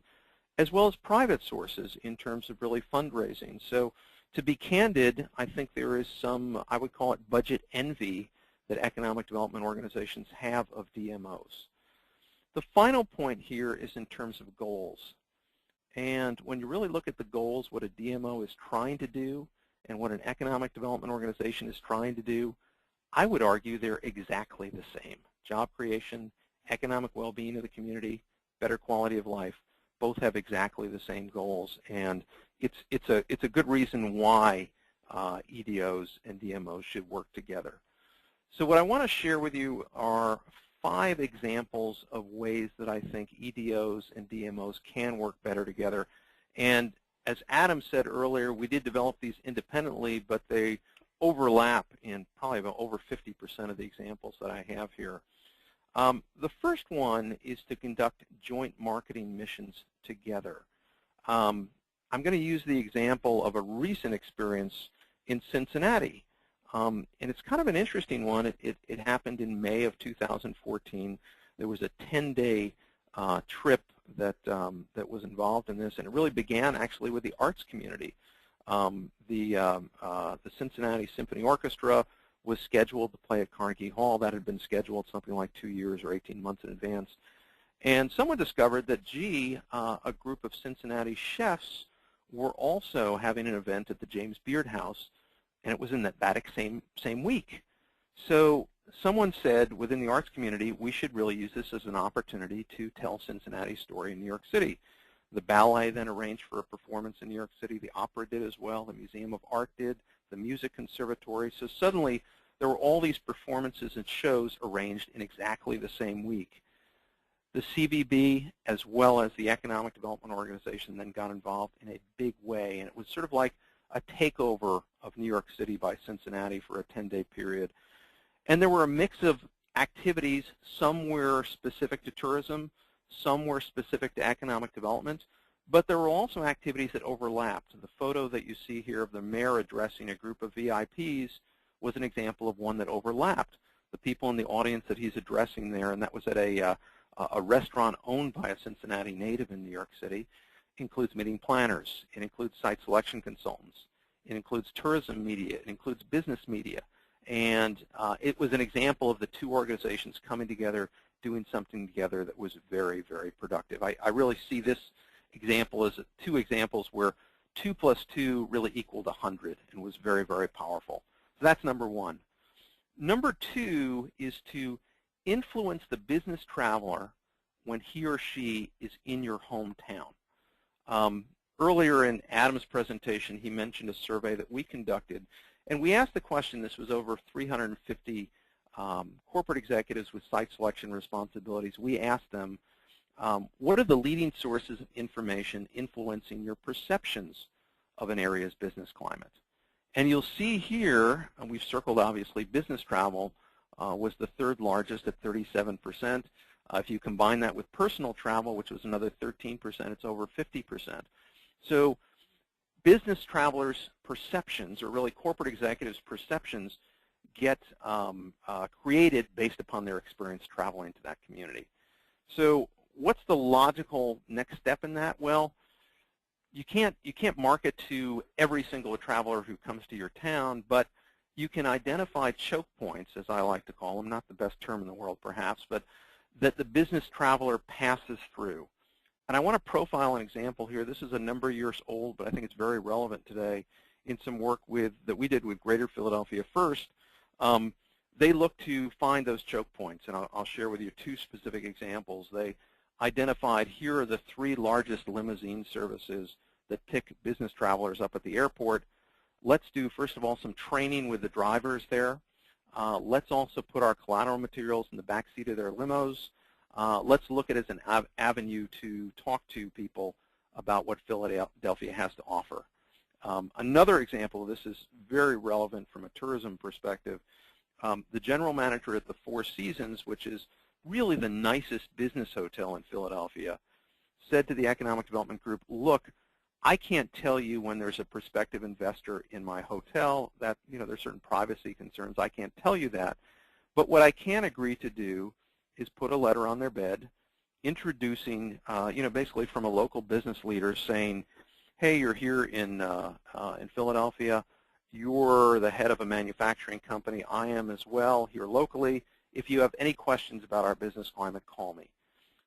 as well as private sources in terms of really fundraising. So to be candid, I think there is some, I would call it budget envy that economic development organizations have of DMOs. The final point here is in terms of goals. And when you really look at the goals, what a DMO is trying to do and what an economic development organization is trying to do, I would argue they're exactly the same. Job creation, economic well-being of the community, better quality of life, both have exactly the same goals. And it's a good reason why EDOs and DMOs should work together. So what I want to share with you are 5 examples of ways that I think EDOs and DMOs can work better together. And as Adam said earlier, we did develop these independently, but they overlap in probably about over 50% of the examples that I have here. The first one is to conduct joint marketing missions together. I'm going to use the example of a recent experience in Cincinnati. And it's kind of an interesting one. It happened in May of 2014. There was a 10-day trip that was involved in this, and it really began actually with the arts community. The Cincinnati Symphony Orchestra was scheduled to play at Carnegie Hall. That had been scheduled something like 2 years or 18 months in advance. And someone discovered that, gee, a group of Cincinnati chefs were also having an event at the James Beard House, and it was in that same week. So someone said within the arts community, we should really use this as an opportunity to tell Cincinnati's story in New York City. The ballet then arranged for a performance in New York City. The opera did as well. The Museum of Art did. The Music Conservatory. So suddenly there were all these performances and shows arranged in exactly the same week. The CVB, as well as the Economic Development Organization, then got involved in a big way. And it was sort of like a takeover of New York City by Cincinnati for a 10-day period. And there were a mix of activities. Some were specific to tourism, some were specific to economic development, but there were also activities that overlapped. The photo that you see here of the mayor addressing a group of VIPs was an example of one that overlapped. The people in the audience that he's addressing there, and that was at a restaurant owned by a Cincinnati native in New York City, includes meeting planners. It includes site selection consultants. It includes tourism media. It includes business media. And it was an example of the two organizations coming together, doing something together that was very, very productive. I really see this example as two examples where 2 + 2 really equaled 100 and was very, very powerful. So that's number one. Number two is to influence the business traveler when he or she is in your hometown. Earlier in Adam's presentation, he mentioned a survey that we conducted, and we asked the question. This was over 350 corporate executives with site selection responsibilities. We asked them, what are the leading sources of information influencing your perceptions of an area's business climate? And you'll see here, and we've circled obviously, business travel was the third largest at 37%. If you combine that with personal travel, which was another 13%, it's over 50%. So business travelers' perceptions, or really corporate executives' perceptions, get created based upon their experience traveling to that community. So what's the logical next step in that? Well, you can't market to every single traveler who comes to your town, but you can identify choke points, as I like to call them, not the best term in the world perhaps, but that the business traveler passes through. And I want to profile an example here. This is a number of years old, but I think it's very relevant today in some work that we did with Greater Philadelphia First. They look to find those choke points, and I'll share with you two specific examples. They identified here are the 3 largest limousine services that pick business travelers up at the airport. Let's do, first of all, some training with the drivers there. Let's also put our collateral materials in the back seat of their limos. Let's look at it as an avenue to talk to people about what Philadelphia has to offer. Another example of this is very relevant from a tourism perspective. The general manager at the Four Seasons, which is really the nicest business hotel in Philadelphia, said to the Economic Development Group, look, I can't tell you when there's a prospective investor in my hotel. That, there's certain privacy concerns. I can't tell you that. But what I can agree to do is put a letter on their bed introducing, basically from a local business leader saying, hey, you're here in Philadelphia. You're the head of a manufacturing company. I am as well here locally. If you have any questions about our business climate, call me.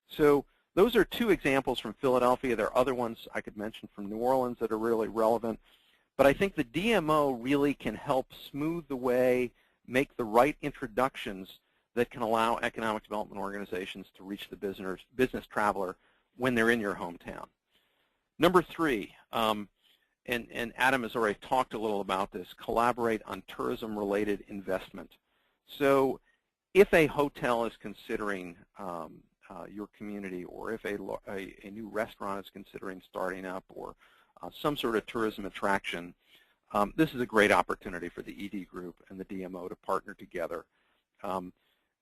So those are two examples from Philadelphia. There are other ones I could mention from New Orleans that are really relevant. But I think the DMO really can help smooth the way, make the right introductions that can allow economic development organizations to reach the business traveler when they're in your hometown. Number 3, and Adam has already talked a little about this, collaborate on tourism-related investment. So if a hotel is considering your community, or if a new restaurant is considering starting up, or some sort of tourism attraction, this is a great opportunity for the ED group and the DMO to partner together.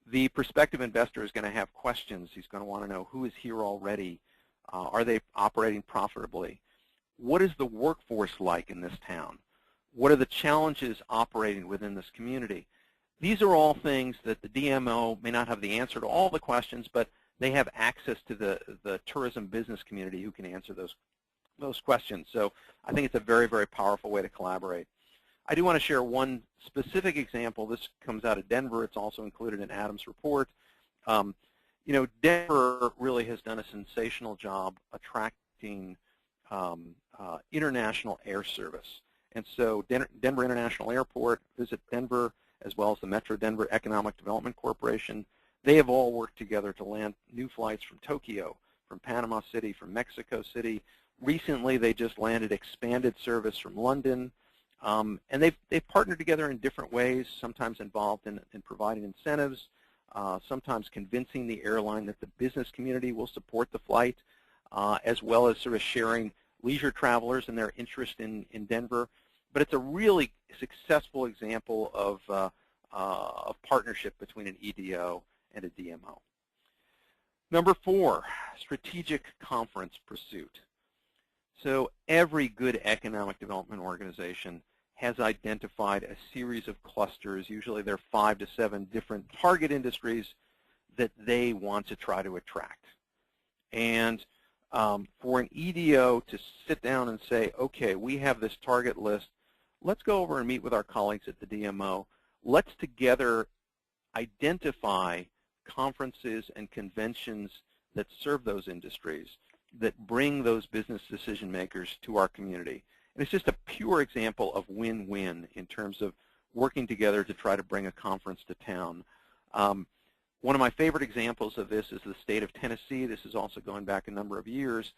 The prospective investor is going to have questions. He's going to want to know who is here already. Are they operating profitably? What is the workforce like in this town? What are the challenges operating within this community? These are all things that the DMO may not have the answer to all the questions, but they have access to the tourism business community who can answer those questions. So I think it's a very, very powerful way to collaborate. I do want to share one specific example. This comes out of Denver. It's also included in Adam's report. Denver really has done a sensational job attracting international air service. And so Denver International Airport, Visit Denver, as well as the Metro Denver Economic Development Corporation, they have all worked together to land new flights from Tokyo, from Panama City, from Mexico City. Recently, they just landed expanded service from London. And they've partnered together in different ways, sometimes involved in providing incentives, sometimes convincing the airline that the business community will support the flight, as well as sort of sharing leisure travelers and their interest in Denver. but it's a really successful example of partnership between an EDO and a DMO. Number 4, strategic conference pursuit. So every good economic development organization has identified a series of clusters, usually there are 5 to 7 different target industries that they want to try to attract. And for an EDO to sit down and say, okay, we have this target list, let's go over and meet with our colleagues at the DMO. Let's together identify conferences and conventions that serve those industries, that bring those business decision makers to our community. And it's just a pure example of win-win in terms of working together to try to bring a conference to town. One of my favorite examples of this is the state of Tennessee. This is also going back a number of years.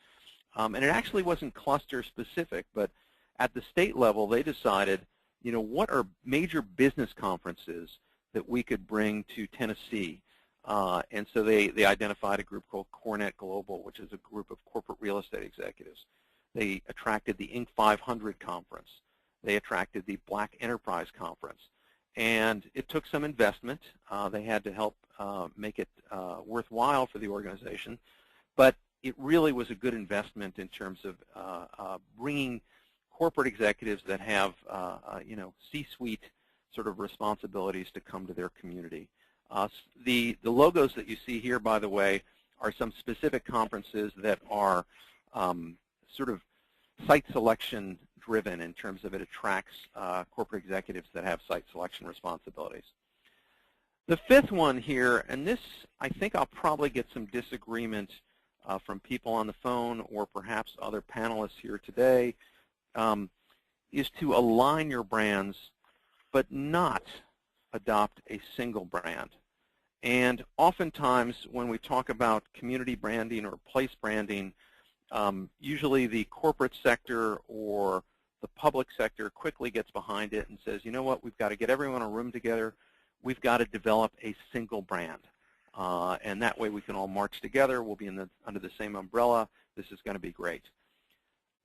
And it actually wasn't cluster specific, but at the state level, they decided, you know, what are major business conferences that we could bring to Tennessee? And so they identified a group called Cornet Global, which is a group of corporate real estate executives. They attracted the Inc. 500 conference. They attracted the Black Enterprise Conference. And it took some investment. They had to help make it worthwhile for the organization. But it really was a good investment in terms of bringing corporate executives that have, you know, C-suite sort of responsibilities to come to their community. The logos that you see here, by the way, are some specific conferences that are sort of site selection driven in terms of it attracts corporate executives that have site selection responsibilities. The 5th one here, and this I think I'll probably get some disagreement from people on the phone or perhaps other panelists here today, is to align your brands but not adopt a single brand. And oftentimes when we talk about community branding or place branding, usually the corporate sector or the public sector quickly gets behind it and says, you know what, we've got to get everyone in a room together. We've got to develop a single brand. And that way we can all march together. We'll be under the same umbrella. This is going to be great.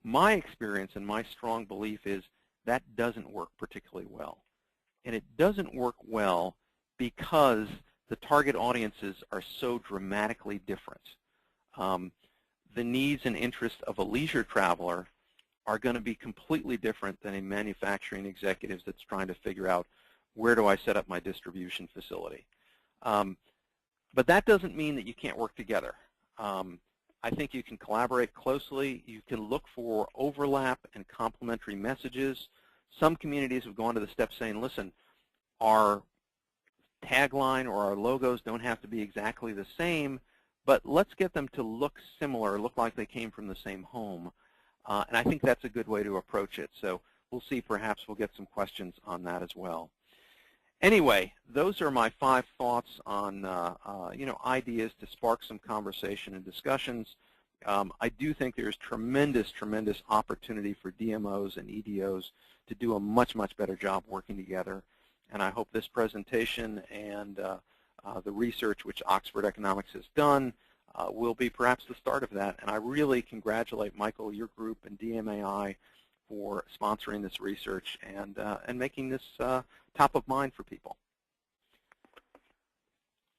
My experience and my strong belief is that doesn't work particularly well. And it doesn't work well because the target audiences are so dramatically different. The needs and interests of a leisure traveler are going to be completely different than a manufacturing executive that's trying to figure out, where do I set up my distribution facility? But that doesn't mean that you can't work together. I think you can collaborate closely. You can look for overlap and complementary messages. Some communities have gone to the step saying, listen, our tagline or our logos don't have to be exactly the same, but let's get them to look similar, look like they came from the same home. And I think that's a good way to approach it. So we'll see, perhaps we'll get some questions on that as well. Anyway, those are my 5 thoughts on you know, ideas to spark some conversation and discussions. I do think there's tremendous, tremendous opportunity for DMOs and EDOs to do a much, much better job working together. And I hope this presentation and the research which Oxford Economics has done will be perhaps the start of that. And I really congratulate Michael, your group, and DMAI for sponsoring this research and making this top of mind for people.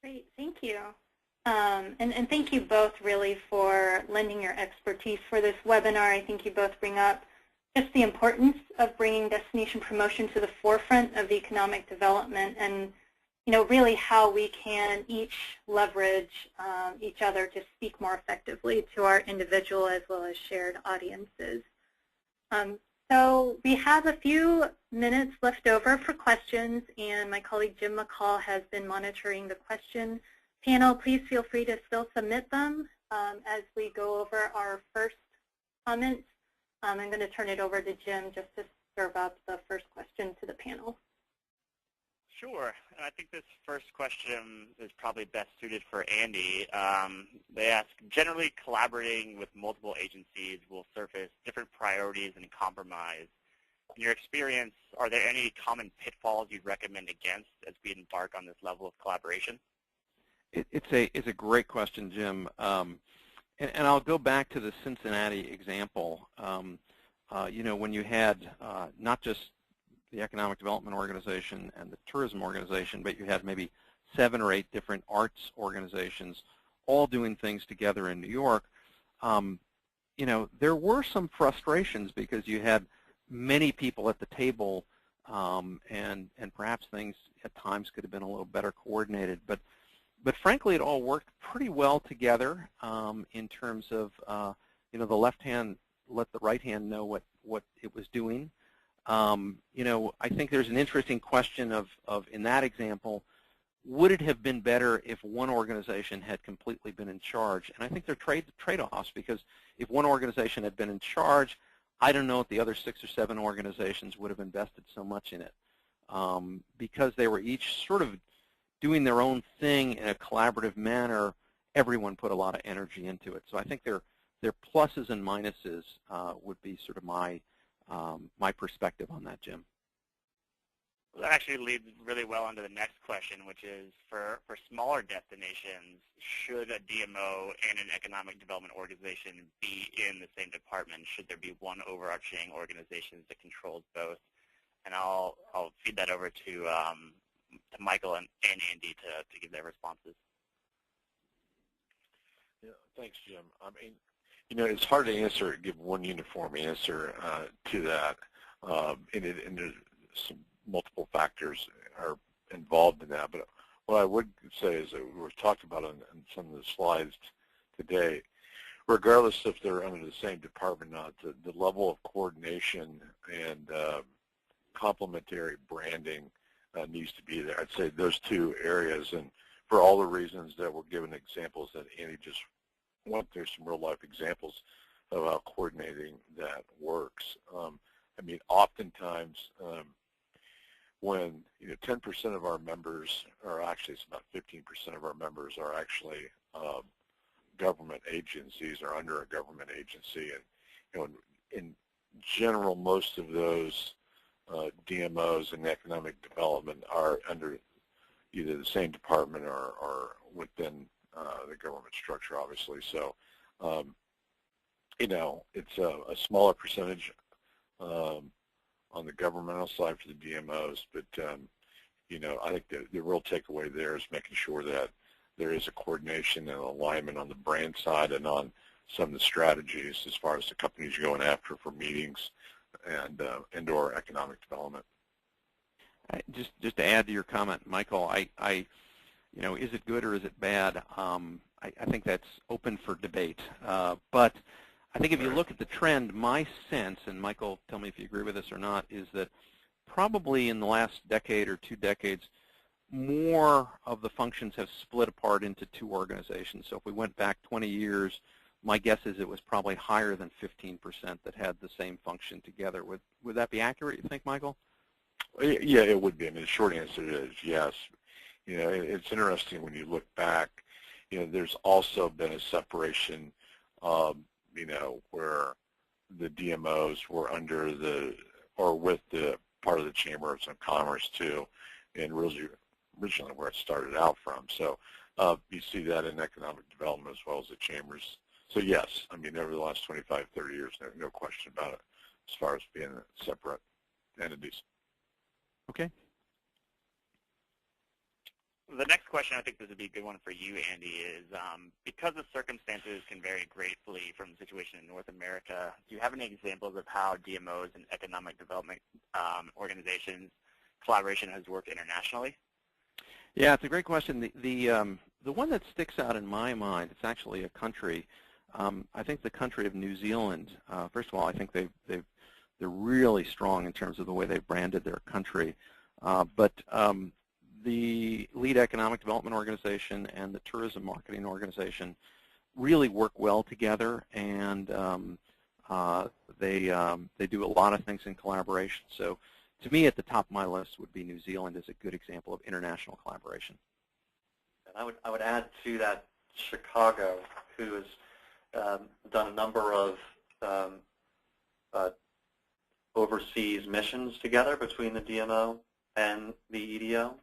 Great, thank you. And thank you both really for lending your expertise for this webinar. I think you both bring up just the importance of bringing destination promotion to the forefront of economic development, and you know, really how we can each leverage each other to speak more effectively to our individual as well as shared audiences. So we have a few minutes left over for questions, and my colleague Jim McCall has been monitoring the question panel. Please feel free to still submit them as we go over our first comments. I'm going to turn it over to Jim just to serve up the first question to the panel. Sure. And I think this first question is probably best suited for Andy. They ask, generally collaborating with multiple agencies will surface different priorities and compromise. In your experience, are there any common pitfalls you'd recommend against as we embark on this level of collaboration? It's a great question, Jim. And I'll go back to the Cincinnati example. when you had not just the Economic Development Organization and the Tourism Organization, but you had maybe 7 or 8 different arts organizations all doing things together in New York, there were some frustrations because you had many people at the table, and perhaps things at times could have been a little better coordinated. But frankly, it all worked pretty well together in terms of the left hand let the right hand know what it was doing. I think there's an interesting question of in that example, would it have been better if one organization had completely been in charge? And I think there are trade-offs, because if one organization had been in charge, I don't know if the other 6 or 7 organizations would have invested so much in it, because they were each sort of doing their own thing in a collaborative manner. Everyone put a lot of energy into it. So I think their pluses and minuses would be sort of my perspective on that, Jim. Well, that actually leads really well into the next question, which is for smaller destinations, should a DMO and an economic development organization be in the same department? Should there be one overarching organization that controls both? And I'll feed that over to Michael and Andy to give their responses. Yeah, thanks, Jim. I mean, it's hard to give one uniform answer to that, and there's some multiple factors are involved in that. But what I would say is that we've talked about on some of the slides today, regardless if they're under the same department or not, the level of coordination and complementary branding needs to be there. I'd say those 2 areas, and for all the reasons that were given examples that Andy just went through, some real-life examples of how coordinating that works. I mean, oftentimes when 10% of our members, or actually it's about 15% of our members, are actually government agencies or under a government agency, and in general, most of those DMOs in economic development are under either the same department or within the government structure, obviously. So, it's a smaller percentage on the governmental side for the DMOs, but I think the real takeaway there is making sure that there is a coordination and alignment on the brand side and on some of the strategies as far as the companies you're going after for meetings and/or economic development. Just to add to your comment, Michael, is it good or is it bad? I think that's open for debate. But I think if you look at the trend, my sense, and Michael, tell me if you agree with this or not, is that probably in the last decade or 2 decades, more of the functions have split apart into 2 organizations. So if we went back 20 years, my guess is it was probably higher than 15% that had the same function together. Would that be accurate, you think, Michael? Yeah, it would be. I mean, the short answer is yes. It's interesting when you look back, there's also been a separation, where the DMOs were under with the part of the Chambers of Commerce too, and originally where it started out from. So you see that in economic development as well as the Chambers. So yes, I mean, over the last 25, 30 years, no question about it as far as being separate entities. Okay. The next question, I think this would be a good one for you, Andy, is because the circumstances can vary greatly from the situation in North America, do you have any examples of how DMOs and economic development organizations collaboration has worked internationally? Yeah, it's a great question. The one that sticks out in my mind, it's actually a country. I think the country of New Zealand. First of all, I think they're really strong in terms of the way they've branded their country. But the lead economic development organization and the tourism marketing organization really work well together, and they do a lot of things in collaboration. So to me, at the top of my list would be New Zealand as a good example of international collaboration. And I would add to that Chicago, who has done a number of overseas missions together between the DMO and the EDO,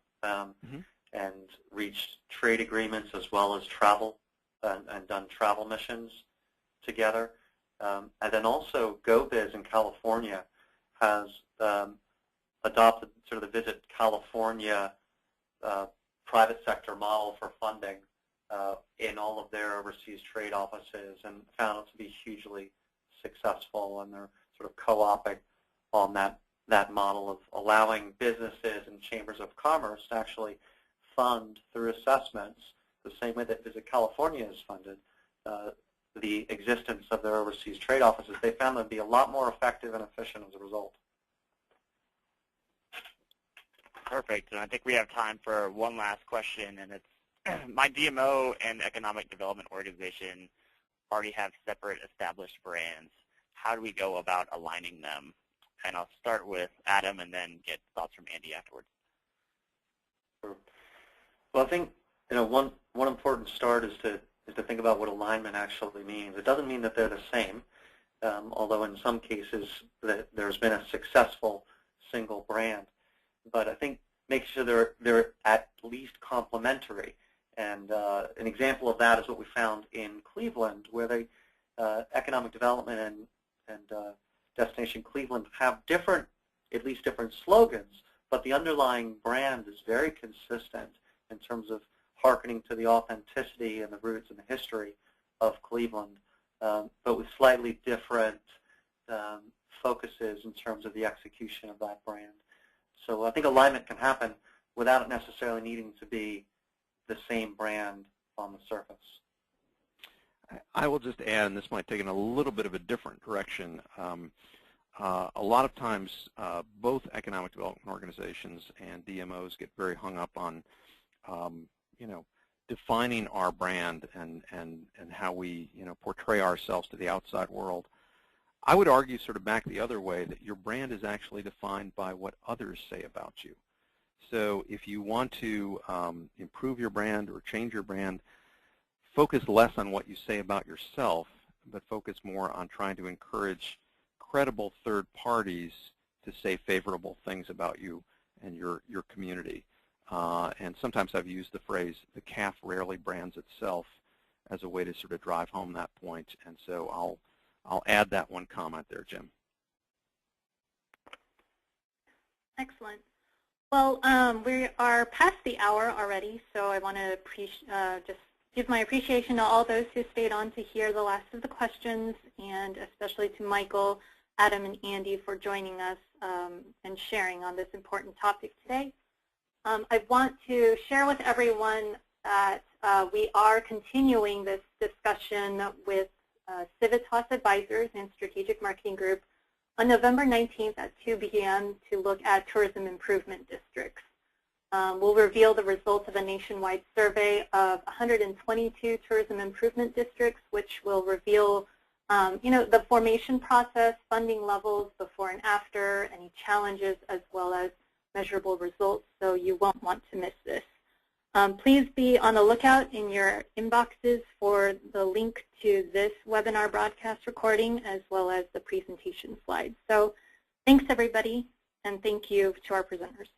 and reached trade agreements as well as travel, and done travel missions together. And then also GoBiz in California has adopted sort of the Visit California private sector model for funding in all of their overseas trade offices, and found it to be hugely successful, and they're sort of co-oping on that model of allowing businesses and chambers of commerce to actually fund through assessments the same way that Visit California is funded the existence of their overseas trade offices. They found them to be a lot more effective and efficient as a result. Perfect. And I think we have time for one last question, and it's my DMO and economic development organization already have separate established brands. How do we go about aligning them? And I'll start with Adam and then get thoughts from Andy afterwards. Sure. Well, I think one important start is to think about what alignment actually means. It doesn't mean that they're the same, although in some cases that there's been a successful single brand. But I think make sure they're at least complementary. And an example of that is what we found in Cleveland, where they economic development and Destination Cleveland have at least different slogans, but the underlying brand is very consistent in terms of hearkening to the authenticity and the roots and the history of Cleveland, but with slightly different focuses in terms of the execution of that brand. So I think alignment can happen without it necessarily needing to be the same brand on the surface. I will just add, and this might take in a little bit of a different direction. A lot of times, both economic development organizations and DMOs get very hung up on, defining our brand and how we, portray ourselves to the outside world. I would argue sort of back the other way, that your brand is actually defined by what others say about you. So if you want to improve your brand or change your brand, focus less on what you say about yourself, but focus more on trying to encourage credible third parties to say favorable things about you and your community. And sometimes I've used the phrase, the calf rarely brands itself, as a way to sort of drive home that point. And so I'll add that one comment there, Jim. Excellent. Well, we are past the hour already, so I want to just give my appreciation to all those who stayed on to hear the last of the questions, and especially to Michael, Adam, and Andy for joining us and sharing on this important topic today. I want to share with everyone that we are continuing this discussion with Civitas Advisors and Strategic Marketing Group on November 19th at 2 p.m. to look at tourism improvement districts. We'll reveal the results of a nationwide survey of 122 tourism improvement districts, which will reveal the formation process, funding levels before and after, any challenges, as well as measurable results, so you won't want to miss this. Please be on the lookout in your inboxes for the link to this webinar broadcast recording, as well as the presentation slides. So thanks, everybody, and thank you to our presenters.